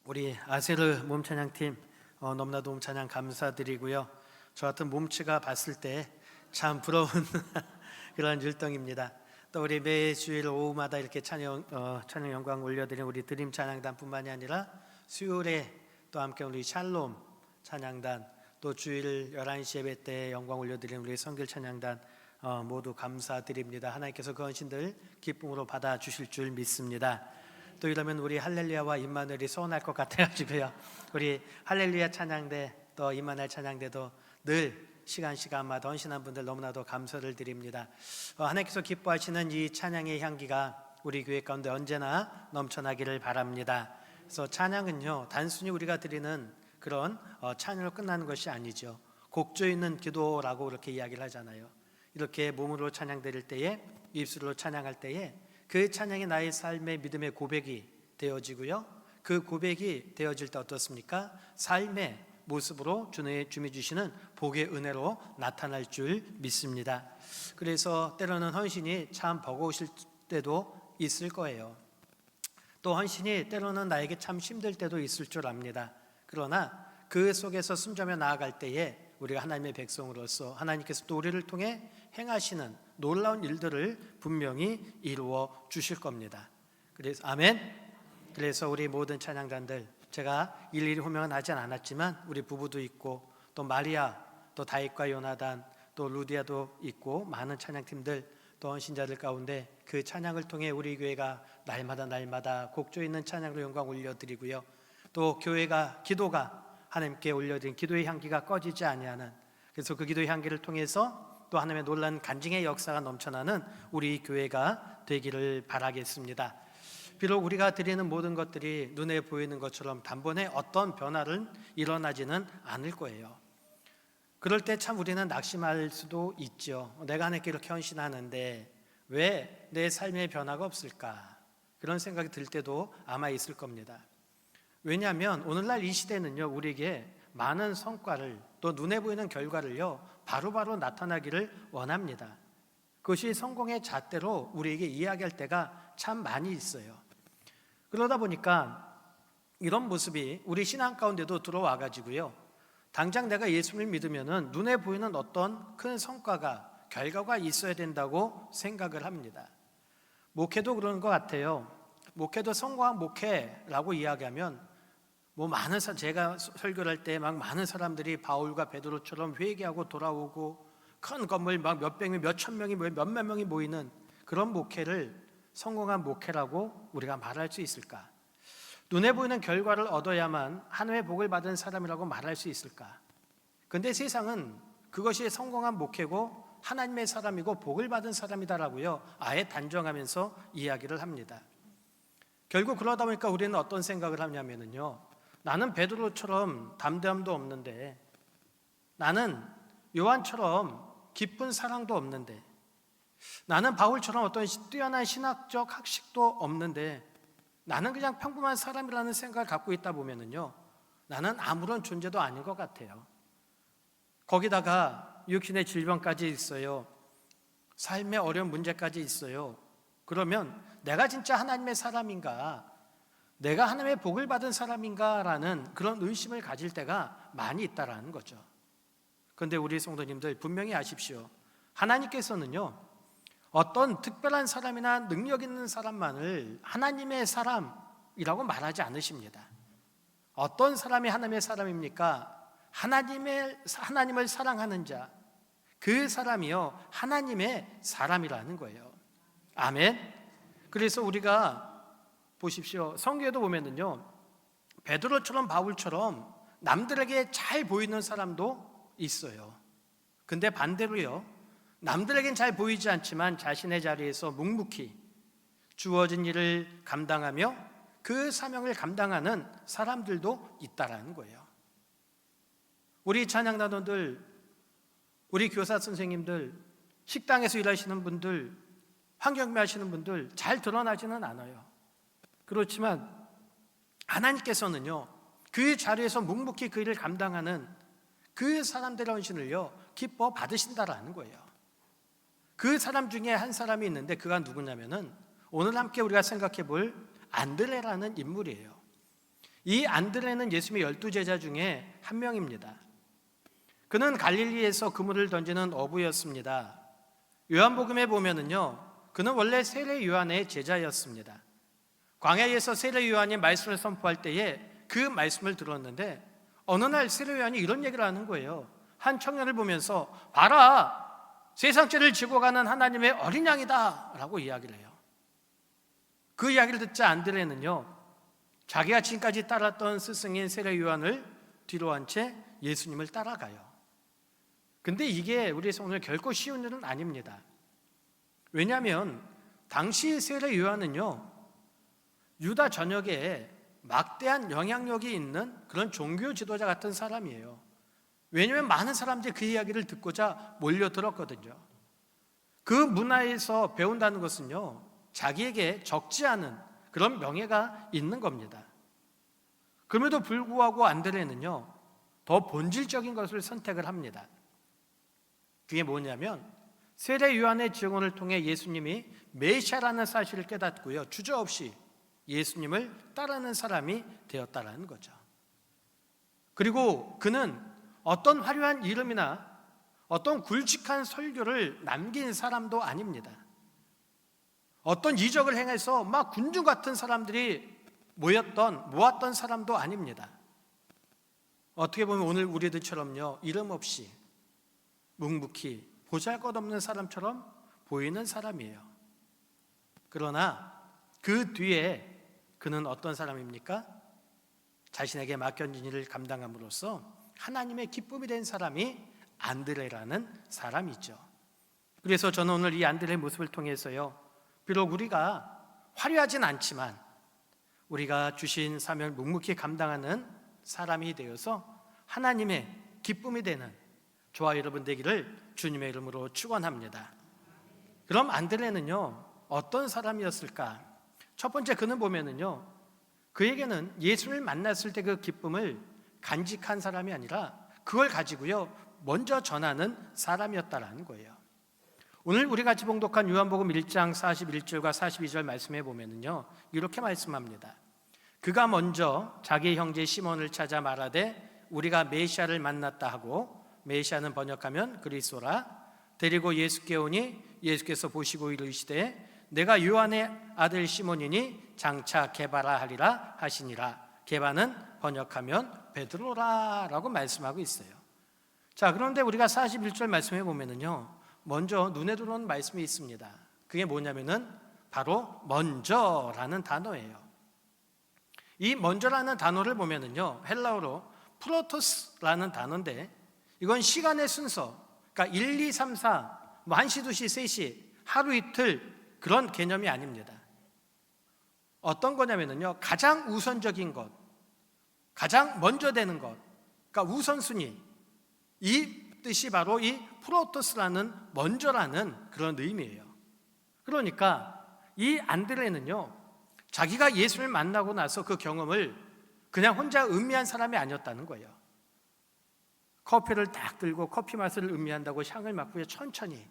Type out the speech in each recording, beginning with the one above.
우리 아세르 몸찬양팀 너무나도 몸찬양 감사드리고요. 저 같은 몸치가 봤을 때 참 부러운 그런 율동입니다. 또 우리 매 주일 오후마다 이렇게 찬양 영광 올려드리는 우리 드림 찬양단뿐만이 아니라 수요일에 또 함께 우리 샬롬 찬양단, 또 주일 11시 예배 때 영광 올려드리는 우리 성길 찬양단 모두 감사드립니다. 하나님께서 그 헌신들 기쁨으로 받아주실 줄 믿습니다. 또 이러면 우리 할렐루야와 임마누엘이 서운할 것 같아가지고요, 우리 할렐루야 찬양대 또 임마누엘 찬양대도 늘 시간마다 헌신한 분들 너무나도 감사를 드립니다. 하나님께서 기뻐하시는 이 찬양의 향기가 우리 교회 가운데 언제나 넘쳐나기를 바랍니다. 그래서 찬양은요, 단순히 우리가 드리는 그런 찬양으로 끝나는 것이 아니죠. 곡조 있는 기도라고 그렇게 이야기를 하잖아요. 이렇게 몸으로 찬양 드릴 때에, 입술로 찬양할 때에 그 찬양이 나의 삶의 믿음의 고백이 되어지고요, 그 고백이 되어질 때 어떻습니까? 삶의 모습으로 주님이 주시는 복의 은혜로 나타날 줄 믿습니다. 그래서 때로는 헌신이 참 버거우실 때도 있을 거예요. 또 헌신이 때로는 나에게 참 힘들 때도 있을 줄 압니다. 그러나 그 속에서 숨쉬며 나아갈 때에 우리가 하나님의 백성으로서 하나님께서 또 우리를 통해 행하시는 놀라운 일들을 분명히 이루어 주실 겁니다. 그래서 아멘. 그래서 우리 모든 찬양단들, 제가 일일이 호명은 하진 않았지만 우리 부부도 있고 또 마리아, 또 다윗과 요나단, 또 루디아도 있고 많은 찬양팀들, 또 헌신자들 가운데 그 찬양을 통해 우리 교회가 날마다 곡조 있는 찬양으로 영광 올려드리고요, 또 교회가 기도가 하나님께 올려드린 기도의 향기가 꺼지지 아니하는, 그래서 그 기도의 향기를 통해서 또 하나님의 놀라운 간증의 역사가 넘쳐나는 우리 교회가 되기를 바라겠습니다. 비록 우리가 드리는 모든 것들이 눈에 보이는 것처럼 단번에 어떤 변화는 일어나지는 않을 거예요. 그럴 때 참 우리는 낙심할 수도 있죠. 내가 하나님께 이렇게 헌신하는데 왜 내 삶의 변화가 없을까? 그런 생각이 들 때도 아마 있을 겁니다. 왜냐하면 오늘날 이 시대는요, 우리에게 많은 성과를, 또 눈에 보이는 결과를요 바로바로 나타나기를 원합니다. 그것이 성공의 잣대로 우리에게 이야기할 때가 참 많이 있어요. 그러다 보니까 이런 모습이 우리 신앙 가운데도 들어와 가지고요, 당장 내가 예수를 믿으면은 눈에 보이는 어떤 큰 성과가, 결과가 있어야 된다고 생각을 합니다. 목회도 그런 것 같아요. 목회도 성공한 목회라고 이야기하면 많은 제가 설교를 할 때 막 많은 사람들이 바울과 베드로처럼 회개하고 돌아오고 큰 건물 막 몇백 명, 몇천 명이 몇몇 명이 모이는 그런 목회를 성공한 목회라고 우리가 말할 수 있을까? 눈에 보이는 결과를 얻어야만 하나님의 복을 받은 사람이라고 말할 수 있을까? 근데 세상은 그것이 성공한 목회고 하나님의 사람이고 복을 받은 사람이다라고요 아예 단정하면서 이야기를 합니다. 결국 그러다 보니까 우리는 어떤 생각을 하냐면요, 나는 베드로처럼 담대함도 없는데, 나는 요한처럼 깊은 사랑도 없는데, 나는 바울처럼 어떤 뛰어난 신학적 학식도 없는데, 나는 그냥 평범한 사람이라는 생각을 갖고 있다 보면은요, 나는 아무런 존재도 아닌 것 같아요. 거기다가 육신의 질병까지 있어요. 삶의 어려운 문제까지 있어요. 그러면 내가 진짜 하나님의 사람인가, 내가 하나님의 복을 받은 사람인가라는 그런 의심을 가질 때가 많이 있다라는 거죠. 그런데 우리 성도님들 분명히 아십시오. 하나님께서는요, 어떤 특별한 사람이나 능력 있는 사람만을 하나님의 사람이라고 말하지 않으십니다. 어떤 사람이 하나님의 사람입니까? 하나님을 사랑하는 자, 그 사람이요 하나님의 사람이라는 거예요. 아멘. 그래서 우리가 보십시오, 성경에도 보면은요, 베드로처럼 바울처럼 남들에게 잘 보이는 사람도 있어요. 근데 반대로요, 남들에겐 잘 보이지 않지만 자신의 자리에서 묵묵히 주어진 일을 감당하며 그 사명을 감당하는 사람들도 있다라는 거예요. 우리 찬양단원들, 우리 교사 선생님들, 식당에서 일하시는 분들, 환경매 하시는 분들 잘 드러나지는 않아요. 그렇지만 하나님께서는요, 그 자리에서 묵묵히 그 일을 감당하는 그 사람들의 헌신을요 기뻐 받으신다라는 거예요. 그 사람 중에 한 사람이 있는데 그가 누구냐면은 오늘 함께 우리가 생각해 볼 안드레라는 인물이에요. 이 안드레는 예수님의 12제자 중에 한 명입니다. 그는 갈릴리에서 그물을 던지는 어부였습니다. 요한복음에 보면은요, 그는 원래 세례 요한의 제자였습니다. 광야에서 세례 요한이 말씀을 선포할 때에 그 말씀을 들었는데 어느 날 세례 요한이 이런 얘기를 하는 거예요. 한 청년을 보면서 봐라, 세상 죄를 지고 가는 하나님의 어린 양이다 라고 이야기를 해요. 그 이야기를 듣자 안드레는요, 자기가 지금까지 따랐던 스승인 세례 요한을 뒤로 한 채 예수님을 따라가요. 근데 이게 우리에서 오늘 결코 쉬운 일은 아닙니다. 왜냐하면 당시 세례 요한은요, 유다 전역에 막대한 영향력이 있는 그런 종교 지도자 같은 사람이에요. 왜냐하면 많은 사람들이 그 이야기를 듣고자 몰려들었거든요. 그 문화에서 배운다는 것은요, 자기에게 적지 않은 그런 명예가 있는 겁니다. 그럼에도 불구하고 안드레는요, 더 본질적인 것을 선택을 합니다. 그게 뭐냐면 세례 요한의 증언을 통해 예수님이 메시아라는 사실을 깨닫고요, 주저없이 예수님을 따르는 사람이 되었다라는 거죠. 그리고 그는 어떤 화려한 이름이나 어떤 굵직한 설교를 남긴 사람도 아닙니다. 어떤 이적을 행해서 막 군중 같은 사람들이 모았던 사람도 아닙니다. 어떻게 보면 오늘 우리들처럼요, 이름 없이 묵묵히 보잘것없는 사람처럼 보이는 사람이에요. 그러나 그 뒤에 그는 어떤 사람입니까? 자신에게 맡겨진 일을 감당함으로써 하나님의 기쁨이 된 사람이 안드레라는 사람이죠. 그래서 저는 오늘 이 안드레의 모습을 통해서요, 비록 우리가 화려하진 않지만 우리가 주신 사명을 묵묵히 감당하는 사람이 되어서 하나님의 기쁨이 되는 저와 여러분 되기를 주님의 이름으로 축원합니다. 그럼 안드레는요, 어떤 사람이었을까? 첫 번째, 그는 보면은요, 그에게는 예수를 만났을 때 그 기쁨을 간직한 사람이 아니라 그걸 가지고요, 먼저 전하는 사람이었다라는 거예요. 오늘 우리 같이 봉독한 요한복음 1장 41절과 42절 말씀해 보면은요, 이렇게 말씀합니다. 그가 먼저 자기 형제 시몬을 찾아 말하되 우리가 메시아를 만났다 하고, 메시아는 번역하면 그리스도라, 데리고 예수께 오니 예수께서 보시고 이르시되 내가 요한의 아들 시몬이니 장차 게바라 하리라 하시니라. 게바는 번역하면 베드로라 라고 말씀하고 있어요. 자, 그런데 우리가 41절 말씀해 보면은요, 먼저 눈에 들어오는 말씀이 있습니다. 그게 뭐냐면은 바로 먼저라는 단어예요. 이 먼저라는 단어를 보면은요, 헬라어로 프로토스라는 단어인데 이건 시간의 순서, 그러니까 1, 2, 3, 4, 1시, 2시, 3시, 하루 이틀 그런 개념이 아닙니다. 어떤 거냐면요, 가장 우선적인 것, 가장 먼저 되는 것, 그러니까 우선순위, 이 뜻이 바로 이 프로토스라는 먼저라는 그런 의미예요. 그러니까 이 안드레는요, 자기가 예수를 만나고 나서 그 경험을 그냥 혼자 음미한 사람이 아니었다는 거예요. 커피를 딱 들고 커피 맛을 음미한다고 향을 맡고요, 천천히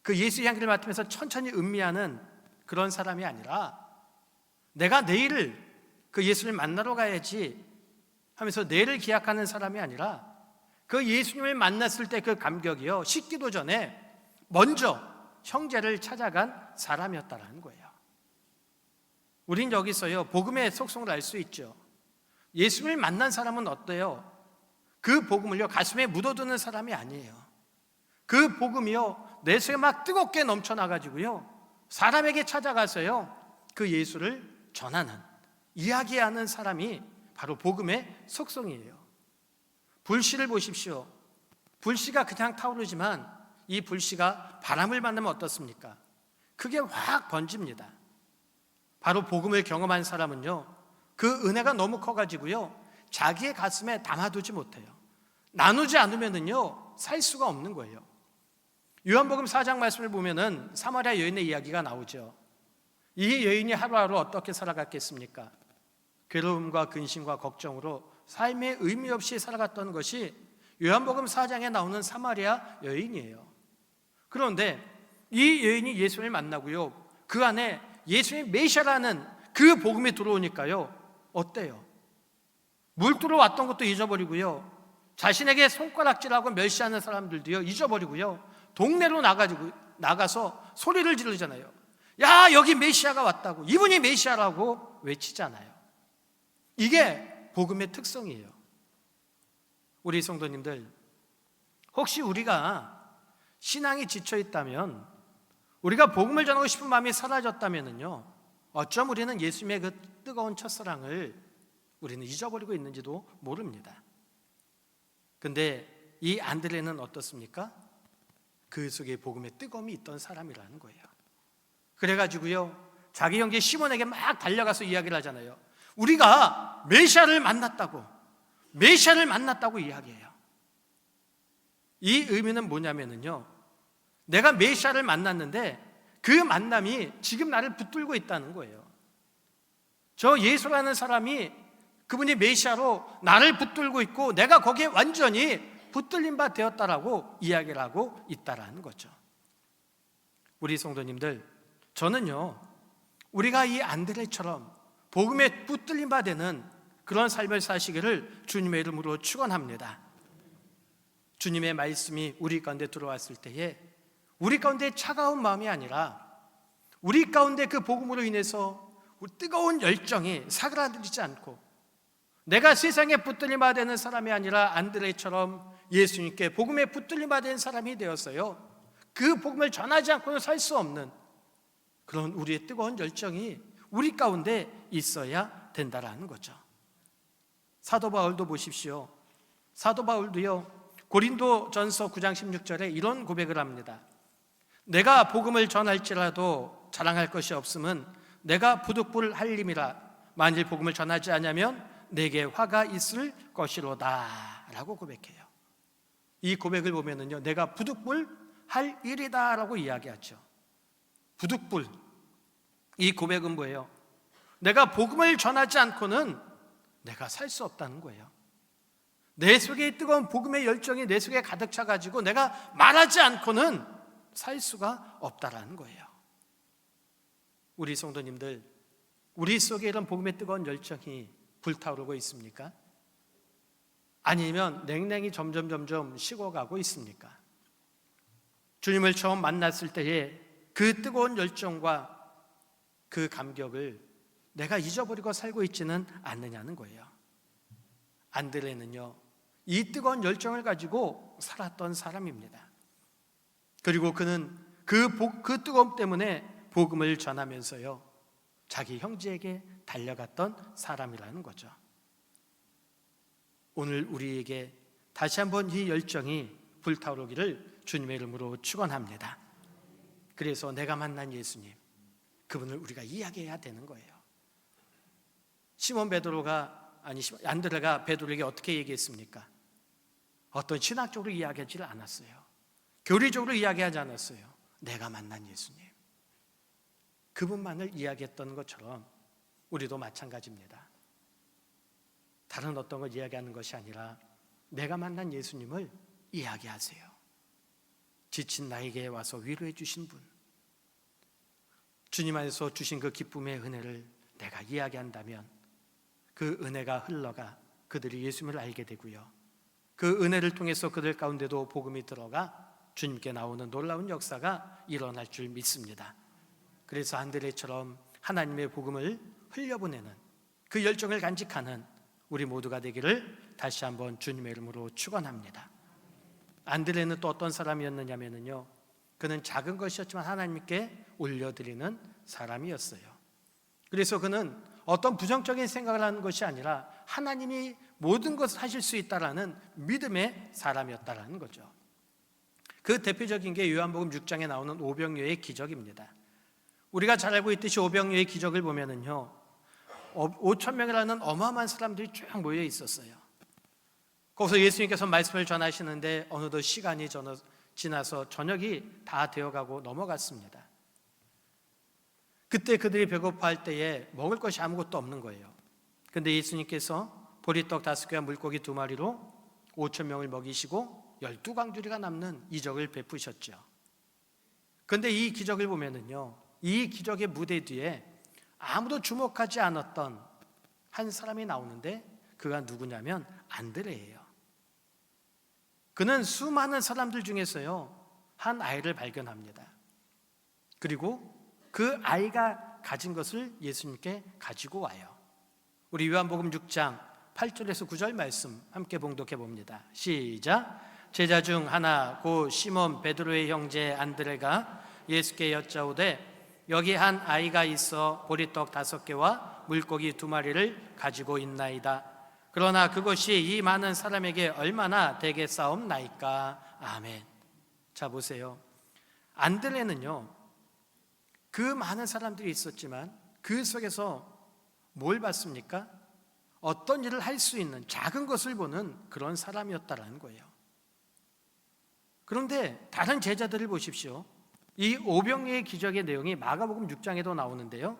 그 예수 향기를 맡으면서 천천히 음미하는 그런 사람이 아니라 내가 내일을 그 예수를 만나러 가야지 하면서 내일을 기약하는 사람이 아니라 그 예수님을 만났을 때 그 감격이요, 식기도 전에 먼저 형제를 찾아간 사람이었다라는 거예요. 우린 여기서요, 복음의 속성을 알 수 있죠. 예수님을 만난 사람은 어때요? 그 복음을요, 가슴에 묻어두는 사람이 아니에요. 그 복음이요, 내 속에 막 뜨겁게 넘쳐나가지고요, 사람에게 찾아가서요, 그 예수를 전하는, 이야기하는 사람이 바로 복음의 속성이에요. 불씨를 보십시오. 불씨가 그냥 타오르지만 이 불씨가 바람을 만나면 어떻습니까? 그게 확 번집니다. 바로 복음을 경험한 사람은요, 그 은혜가 너무 커가지고요, 자기의 가슴에 담아두지 못해요. 나누지 않으면은요, 살 수가 없는 거예요. 요한복음 4장 말씀을 보면은 사마리아 여인의 이야기가 나오죠. 이 여인이 하루하루 어떻게 살아갔겠습니까? 괴로움과 근심과 걱정으로 삶의 의미 없이 살아갔던 것이 요한복음 4장에 나오는 사마리아 여인이에요. 그런데 이 여인이 예수를 만나고요, 그 안에 예수의 메시아라는 그 복음이 들어오니까요, 어때요? 물두러 왔던 것도 잊어버리고요. 자신에게 손가락질하고 멸시하는 사람들도요 잊어버리고요. 동네로 나가서 소리를 지르잖아요. 야, 여기 메시아가 왔다고, 이분이 메시아라고 외치잖아요. 이게 복음의 특성이에요. 우리 성도님들, 혹시 우리가 신앙이 지쳐있다면, 우리가 복음을 전하고 싶은 마음이 사라졌다면요, 어쩜 우리는 예수님의 그 뜨거운 첫사랑을 우리는 잊어버리고 있는지도 모릅니다. 근데 이 안드레는 어떻습니까? 그 속에 복음의 뜨거움이 있던 사람이라는 거예요. 그래가지고요, 자기 형제 시몬에게 막 달려가서 이야기를 하잖아요. 우리가 메시아를 만났다고 이야기해요. 이 의미는 뭐냐면요, 내가 메시아를 만났는데 그 만남이 지금 나를 붙들고 있다는 거예요. 저 예수라는 사람이, 그분이 메시아로 나를 붙들고 있고 내가 거기에 완전히 붙들린 바 되었다라고 이야기를 하고 있다라는 거죠. 우리 성도님들, 저는요, 우리가 이 안드레처럼 복음에 붙들린 바 되는 그런 삶을 사시기를 주님의 이름으로 축원합니다. 주님의 말씀이 우리 가운데 들어왔을 때에 우리 가운데 차가운 마음이 아니라 우리 가운데 그 복음으로 인해서 뜨거운 열정이 사그라들지 않고, 내가 세상에 붙들림 바 되는 사람이 아니라 안드레처럼 예수님께 복음에 붙들림 바 된 사람이 되었어요. 그 복음을 전하지 않고는 살 수 없는 그런 우리의 뜨거운 열정이 우리 가운데 있어야 된다라는 거죠. 사도 바울도 보십시오. 사도 바울도요, 고린도전서 9장 16절에 이런 고백을 합니다. 내가 복음을 전할지라도 자랑할 것이 없음은 내가 부득불 할림이라. 만일 복음을 전하지 않으면 내게 화가 있을 것이로다 라고 고백해요. 이 고백을 보면은요, 내가 부득불 할 일이다 라고 이야기하죠. 부득불, 이 고백은 뭐예요? 내가 복음을 전하지 않고는 내가 살 수 없다는 거예요. 내 속에 뜨거운 복음의 열정이 내 속에 가득 차가지고 내가 말하지 않고는 살 수가 없다라는 거예요. 우리 성도님들, 우리 속에 이런 복음의 뜨거운 열정이 불타오르고 있습니까? 아니면 냉랭히 점점 식어가고 있습니까? 주님을 처음 만났을 때의 그 뜨거운 열정과 그 감격을 내가 잊어버리고 살고 있지는 않느냐는 거예요. 안드레는요, 이 뜨거운 열정을 가지고 살았던 사람입니다. 그리고 그는 그 뜨거움 때문에 복음을 전하면서요, 자기 형제에게 달려갔던 사람이라는 거죠. 오늘 우리에게 다시 한번 이 열정이 불타오르기를 주님의 이름으로 축원합니다. 그래서 내가 만난 예수님, 그분을 우리가 이야기해야 되는 거예요. 안드레가 베드로에게 어떻게 얘기했습니까? 어떤 신학적으로 이야기하지 않았어요. 교리적으로 이야기하지 않았어요. 내가 만난 예수님, 그분만을 이야기했던 것처럼 우리도 마찬가지입니다. 다른 어떤 걸 이야기하는 것이 아니라 내가 만난 예수님을 이야기하세요. 지친 나에게 와서 위로해 주신 분, 주님 안에서 주신 그 기쁨의 은혜를 내가 이야기한다면 그 은혜가 흘러가 그들이 예수님을 알게 되고요, 그 은혜를 통해서 그들 가운데도 복음이 들어가 주님께 나오는 놀라운 역사가 일어날 줄 믿습니다. 그래서 안드레처럼 하나님의 복음을 흘려보내는 그 열정을 간직하는 우리 모두가 되기를 다시 한번 주님의 이름으로 축원합니다. 안드레는 또 어떤 사람이었느냐면요, 그는 작은 것이었지만 하나님께 올려드리는 사람이었어요. 그래서 그는 어떤 부정적인 생각을 하는 것이 아니라 하나님이 모든 것을 하실 수 있다라는 믿음의 사람이었다라는 거죠. 그 대표적인 게 요한복음 6장에 나오는 오병이어의 기적입니다. 우리가 잘 알고 있듯이 오병이어의 기적을 보면은요, 5천 명이라는 어마어마한 사람들이 쭉 모여 있었어요. 거기서 예수님께서 말씀을 전하시는데 어느덧 시간이 지나서 저녁이 다 되어가고 넘어갔습니다. 그때 그들이 배고파할 때에 먹을 것이 아무것도 없는 거예요. 근데 예수님께서 보리떡 5개와 물고기 2마리로 5천 명을 먹이시고 12광주리가 남는 이적을 베푸셨죠. 그런데 이 기적을 보면은요, 이 기적의 무대 뒤에 아무도 주목하지 않았던 한 사람이 나오는데, 그가 누구냐면 안드레예요. 그는 수많은 사람들 중에서요 한 아이를 발견합니다. 그리고 그 아이가 가진 것을 예수님께 가지고 와요. 우리 요한복음 6장 8절에서 9절 말씀 함께 봉독해 봅니다. 시작. 제자 중 하나 곧 시몬 베드로의 형제 안드레가 예수께 여짜오되 여기 한 아이가 있어 보리떡 5개와 물고기 2마리를 가지고 있나이다. 그러나 그것이 이 많은 사람에게 얼마나 되겠사옵나이까. 아멘. 자 보세요. 안드레는요 그 많은 사람들이 있었지만 그 속에서 뭘 봤습니까? 어떤 일을 할 수 있는 작은 것을 보는 그런 사람이었다라는 거예요. 그런데 다른 제자들을 보십시오. 이 오병이의 기적의 내용이 마가복음 6장에도 나오는데요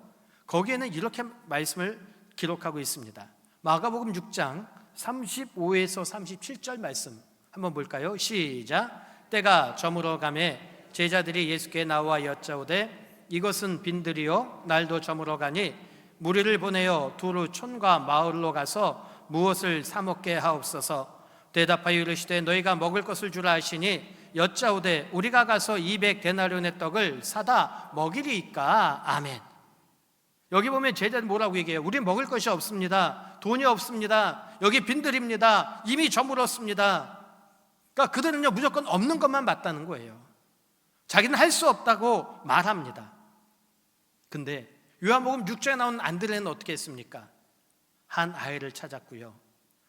거기에는 이렇게 말씀을 기록하고 있습니다. 마가복음 6장 35에서 37절 말씀 한번 볼까요? 시작. 때가 저물어 가매 제자들이 예수께 나와 여짜오되 이것은 빈들이요 날도 저물어 가니 무리를 보내어 두루 촌과 마을로 가서 무엇을 사 먹게 하옵소서. 대답하여 이르시되 너희가 먹을 것을 주라 하시니 여짜오되 우리가 가서 200데나리온의 떡을 사다 먹이리이까. 아멘. 여기 보면 제자들 뭐라고 얘기해요? 우리 먹을 것이 없습니다. 돈이 없습니다. 여기 빈들입니다. 이미 저물었습니다. 그러니까 그들은요 무조건 없는 것만 맞다는 거예요. 자기는 할 수 없다고 말합니다. 근데 요한복음 6장에 나오는 안드레는 어떻게 했습니까? 한 아이를 찾았고요.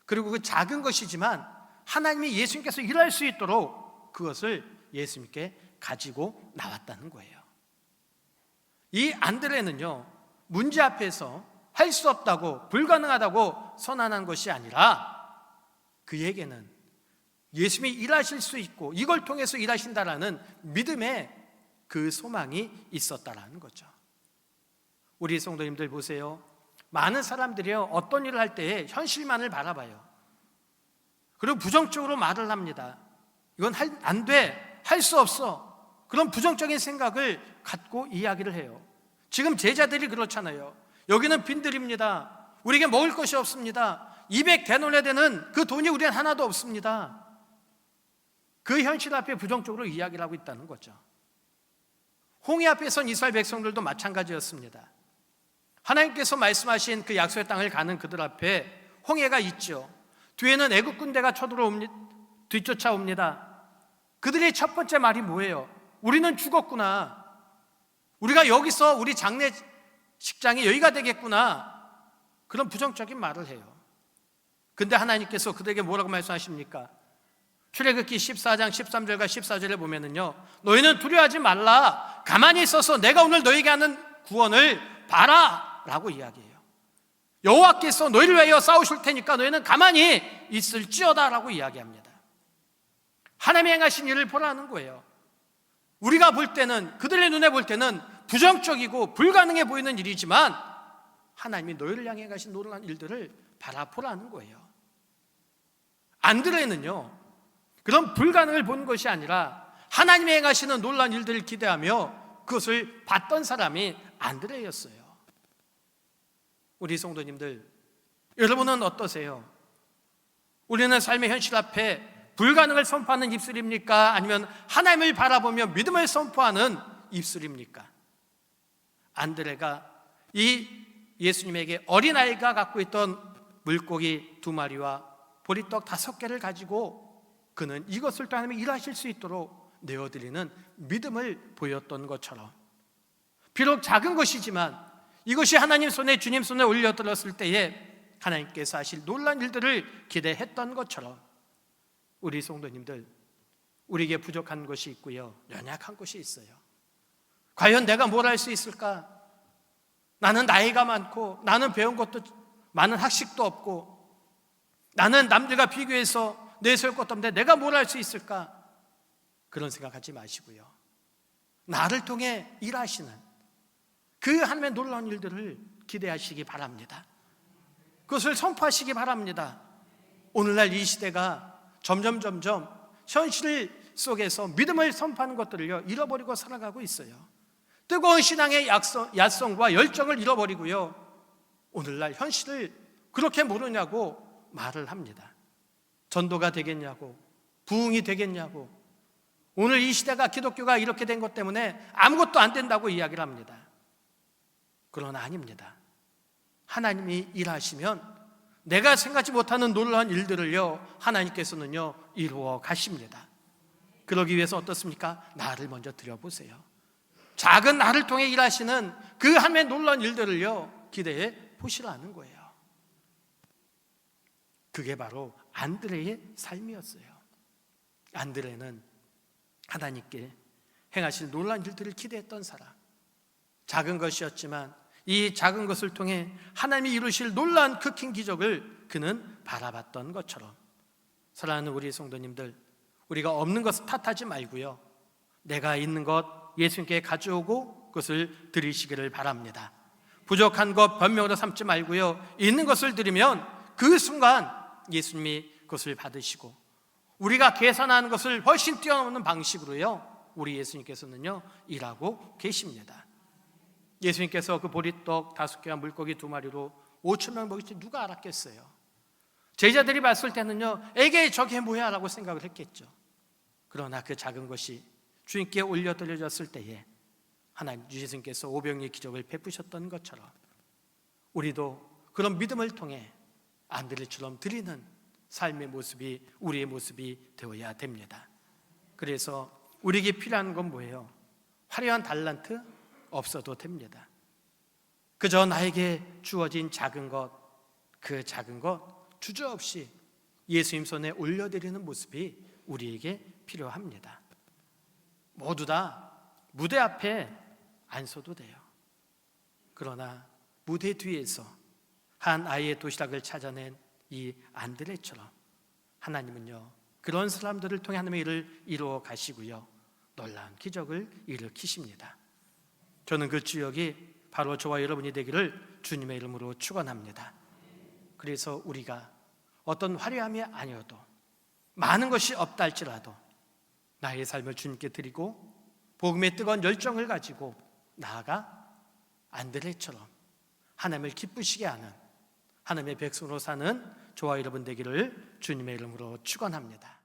그리고 그 작은 것이지만 하나님이 예수님께서 일할 수 있도록 그것을 예수님께 가지고 나왔다는 거예요. 이 안드레는요 문제 앞에서 할 수 없다고 불가능하다고 선언한 것이 아니라 그에게는 예수님이 일하실 수 있고 이걸 통해서 일하신다라는 믿음의 그 소망이 있었다라는 거죠. 우리 성도님들 보세요. 많은 사람들이요 어떤 일을 할 때에 현실만을 바라봐요. 그리고 부정적으로 말을 합니다. 이건 안 돼, 할 수 없어. 그런 부정적인 생각을 갖고 이야기를 해요. 지금 제자들이 그렇잖아요. 여기는 빈들입니다. 우리에게 먹을 것이 없습니다. 200데나리온에 되는 그 돈이 우리는 하나도 없습니다. 그 현실 앞에 부정적으로 이야기를 하고 있다는 거죠. 홍해 앞에 선 이스라엘 백성들도 마찬가지였습니다. 하나님께서 말씀하신 그 약속의 땅을 가는 그들 앞에 홍해가 있죠. 뒤에는 애국 군대가 뒤쫓아옵니다. 그들의 첫 번째 말이 뭐예요? 우리는 죽었구나. 우리가 여기서 우리 장례식장이 여기가 되겠구나. 그런 부정적인 말을 해요. 근데 하나님께서 그들에게 뭐라고 말씀하십니까? 출애굽기 14장 13절과 14절에 보면은요 너희는 두려워하지 말라. 가만히 있어서 내가 오늘 너희에게 하는 구원을 봐라 라고 이야기해요. 여호와께서 너희를 위하여 싸우실 테니까 너희는 가만히 있을지어다 라고 이야기합니다. 하나님이 행하신 일을 보라는 거예요. 우리가 볼 때는 그들의 눈에 볼 때는 부정적이고 불가능해 보이는 일이지만 하나님이 너희를 향해 가신 놀라운 일들을 바라보라는 거예요. 안드레는요 그런 불가능을 본 것이 아니라 하나님이 행하시는 놀라운 일들을 기대하며 그것을 봤던 사람이 안드레였어요. 우리 성도님들, 여러분은 어떠세요? 우리는 삶의 현실 앞에 불가능을 선포하는 입술입니까? 아니면 하나님을 바라보며 믿음을 선포하는 입술입니까? 안드레가 이 예수님에게 어린아이가 갖고 있던 물고기 2마리와 보리떡 5개를 가지고 그는 이것을 또 하나님이 일하실 수 있도록 내어드리는 믿음을 보였던 것처럼 비록 작은 것이지만 이것이 하나님 손에 주님 손에 올려들었을 때에 하나님께서 하실 놀라운 일들을 기대했던 것처럼 우리 성도님들 우리에게 부족한 것이 있고요 연약한 것이 있어요. 과연 내가 뭘 할 수 있을까? 나는 나이가 많고 나는 배운 것도 많은 학식도 없고 나는 남들과 비교해서 내세울 것도 없는데 내가 뭘 할 수 있을까? 그런 생각하지 마시고요 나를 통해 일하시는 그 하나님의 놀라운 일들을 기대하시기 바랍니다. 그것을 선포하시기 바랍니다. 오늘날 이 시대가 점점 현실 속에서 믿음을 선포하는 것들을요 잃어버리고 살아가고 있어요. 뜨거운 신앙의 야성과 열정을 잃어버리고요 오늘날 현실을 그렇게 모르냐고 말을 합니다. 전도가 되겠냐고, 부흥이 되겠냐고, 오늘 이 시대가 기독교가 이렇게 된 것 때문에 아무것도 안 된다고 이야기를 합니다. 그러나 아닙니다. 하나님이 일하시면 내가 생각지 못하는 놀라운 일들을요, 하나님께서는요 이루어 가십니다. 그러기 위해서 어떻습니까? 나를 먼저 드려보세요. 작은 나를 통해 일하시는 그 하나님의 놀라운 일들을요 기대해 보시라는 거예요. 그게 바로 안드레의 삶이었어요. 안드레는 하나님께 행하실 놀라운 일들을 기대했던 사람, 작은 것이었지만 이 작은 것을 통해 하나님이 이루실 놀라운 큰 기적을 그는 바라봤던 것처럼, 사랑하는 우리 성도님들, 우리가 없는 것을 탓하지 말고요, 내가 있는 것 예수님께 가져오고 그것을 드리시기를 바랍니다. 부족한 것 변명으로 삼지 말고요, 있는 것을 드리면 그 순간 예수님이 그것을 받으시고, 우리가 계산하는 것을 훨씬 뛰어넘는 방식으로요 우리 예수님께서는요 일하고 계십니다. 예수님께서 그 보리떡 5개와 물고기 2마리로 5,000명 먹일 때 누가 알았겠어요? 제자들이 봤을 때는요, 에게 저게 뭐야 라고 생각을 했겠죠. 그러나 그 작은 것이 주님께 올려드려졌을 때에 하나님 예수님께서 오병이의 기적을 베푸셨던 것처럼 우리도 그런 믿음을 통해 안드레처럼 드리는 삶의 모습이 우리의 모습이 되어야 됩니다. 그래서 우리에게 필요한 건 뭐예요? 화려한 달란트 없어도 됩니다. 그저 나에게 주어진 작은 것, 그 작은 것 주저없이 예수님 손에 올려드리는 모습이 우리에게 필요합니다. 모두 다 무대 앞에 안 서도 돼요. 그러나 무대 뒤에서 한 아이의 도시락을 찾아낸 이 안드레처럼 하나님은요 그런 사람들을 통해 하나님의 일을 이루어 가시고요 놀라운 기적을 일으키십니다. 저는 그 주역이 바로 저와 여러분이 되기를 주님의 이름으로 축원합니다. 그래서 우리가 어떤 화려함이 아니어도, 많은 것이 없다 할지라도 나의 삶을 주님께 드리고 복음의 뜨거운 열정을 가지고 나아가 안드레처럼 하나님을 기쁘시게 하는 하나님의 백성으로 사는 저와 여러분 되기를 주님의 이름으로 축원합니다.